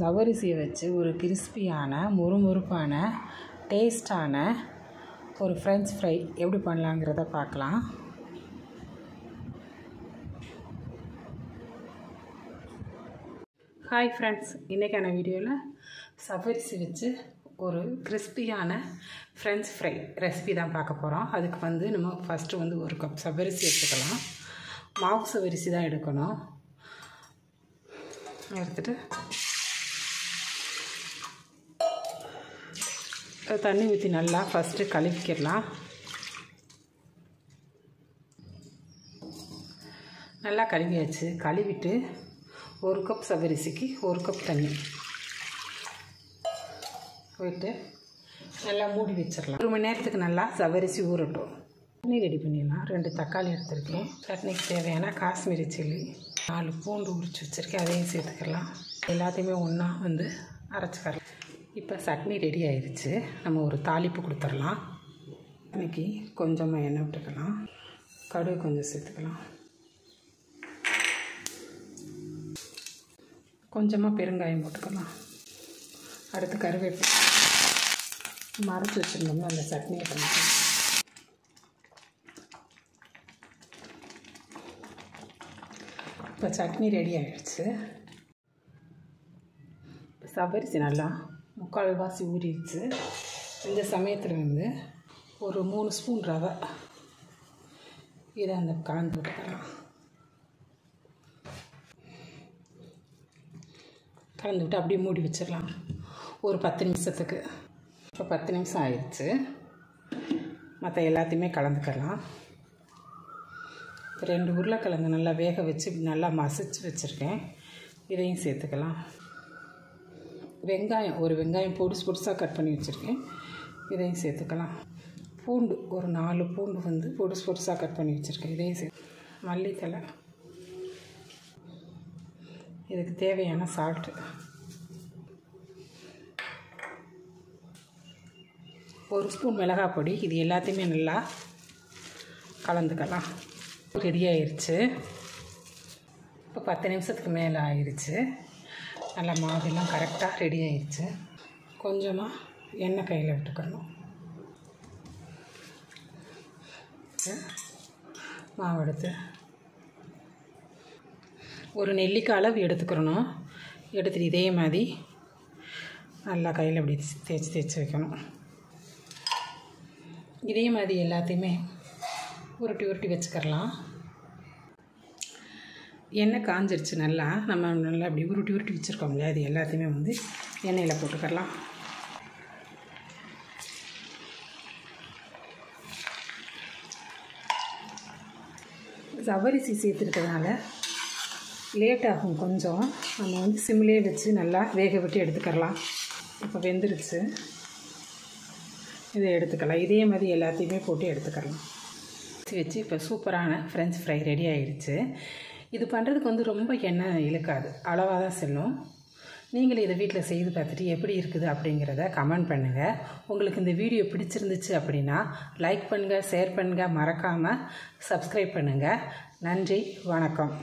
ஜவ்வரிசியை வச்சு ஒரு கிறிஸ்பியான முறுமுறுப்பான டேஸ்டான ஒரு ஃப்ரெஞ்ச் ஃப்ரை எப்படி பண்ணலாங்கிறத பார்க்கலாம். ஹாய் ஃப்ரெண்ட்ஸ், இன்றைக்கான வீடியோவில் ஜவ்வரிசி வச்சு ஒரு கிறிஸ்பியான ஃப்ரெஞ்ச் ஃப்ரை ரெசிபி தான் பார்க்க போகிறோம். அதுக்கு நம்ம ஃபஸ்ட்டு ஒரு கப் ஜவ்வரிசி எடுத்துக்கலாம். மாவு ஜவ்வரிசி தான் எடுக்கணும். எடுத்துகிட்டு தண்ணி ஊற்றி நல்லா ஃபஸ்ட்டு கழுவிக்கிடலாம். நல்லா கழுவியாச்சு. கழுவிட்டு ஒரு கப் ஜவ்வரிசிக்கு ஒரு கப் தண்ணி போயிட்டு நல்லா மூடி வச்சிடலாம். 1 மணி நேரத்துக்கு நல்லா ஜவ்வரிசி ஊறட்டும். சட்னி ரெடி பண்ணிடலாம். 2 தக்காளி எடுத்துருக்கேன். சட்னிக்கு தேவையான காஷ்மீரி சில்லி, 4 பூண்டு உரிச்சு வச்சுருக்கேன், அதையும் சேர்த்துக்கலாம். எல்லாத்தையுமே ஒன்றா அரைச்சிக்கலாம். இப்போ சட்னி ரெடி ஆயிடுச்சு. நம்ம ஒரு தாளிப்பு கொடுத்துடலாம். இன்றைக்கி கொஞ்சமாக எண்ணெய் விட்டுக்கலாம். கடுகு கொஞ்சம் சேர்த்துக்கலாம். கொஞ்சமாக பெருங்காயம் போட்டுக்கலாம். அடுத்து கருவேப்பிலை மறைச்சி வச்சுருந்தோம்னா அந்த சட்னியை பண்ணிக்கலாம். இப்போ சட்னி ரெடி ஆகிடுச்சு. ஜவ்வரிசி நல்லா 3/4 வாசி ஊறிடுச்சு. இந்த சமயத்தில் ஒரு 3 ஸ்பூன் ரவை இதை கலந்து விட்டுக்கலாம். கலந்து விட்டு அப்படியே மூடி வச்சிடலாம் ஒரு 10 நிமிஷத்துக்கு. இப்போ 10 நிமிஷம் ஆயிடுச்சு. மற்ற எல்லாத்தையுமே கலந்துக்கலாம். 2 உருளைக்கிழங்கு நல்லா வேக வச்சு நல்லா மசிச்சு வச்சுருக்கேன், இதையும் சேர்த்துக்கலாம். வெங்காயம், ஒரு வெங்காயம் பொடிசாக கட் பண்ணி வச்சுருக்கேன், இதையும் சேர்த்துக்கலாம். பூண்டு ஒரு 4 பூண்டு பொடிசாக கட் பண்ணி வச்சுருக்கேன், இதையும் சேர்த்து. மல்லித்தலை, இதுக்கு தேவையான சால்ட்டு, 1 ஸ்பூன் மிளகாய் பொடி. இது எல்லாத்தையுமே நல்லா கலந்துக்கலாம். ரெடி ஆயிடுச்சு. இப்போ 10 நிமிஷத்துக்கு மேலே ஆயிடுச்சு. நல்லா மாவெல்லாம் கரெக்டாக ரெடி ஆயிடுச்சு. கொஞ்சமாக எண்ணெய் கையில் விட்டுக்கணும். மாவு எடுத்து ஒரு நெல்லிக்காய் அளவு எடுத்துக்கிறணும். எடுத்துகிட்டு இதே மாதிரி நல்லா கையில் அப்படி தேய்ச்சி வைக்கணும். இதே மாதிரி எல்லாத்தையுமே உருட்டி வச்சுக்கிறலாம். எண்ணெய் காஞ்சிருச்சு. நல்லா நம்ம நல்லா அப்படி உருட்டி வச்சுருக்கோம் இல்லையா, இது எல்லாத்தையுமே எண்ணெயில் போட்டுக்கலாம். ஜவ்வரிசி சேர்த்துருக்கிறதுனால லேட் ஆகும் கொஞ்சம். நம்ம சிம்லேயே வச்சு நல்லா வேக விட்டு எடுத்துக்கலாம். இப்போ வெந்துருச்சு. இதை எடுத்துக்கலாம். இதே மாதிரி எல்லாத்தையுமே போட்டு எடுத்துக்கலாம். வச்சு இப்போ சூப்பரான ஃப்ரெஞ்ச் ஃப்ரை ரெடி ஆகிடுச்சு. இது பண்ணுறதுக்கு ரொம்ப எண்ணெய் இழுக்காது, அளவாக தான் செல்லும். நீங்களும் இதை வீட்டில் செய்து பார்த்துட்டு எப்படி இருக்குது அப்படிங்கிறத கமெண்ட் பண்ணுங்கள். உங்களுக்கு இந்த வீடியோ பிடிச்சிருந்துச்சு அப்படின்னா லைக் பண்ணுங்கள், ஷேர் பண்ணுங்கள், மறக்காமல் சப்ஸ்கிரைப் பண்ணுங்கள். நன்றி, வணக்கம்.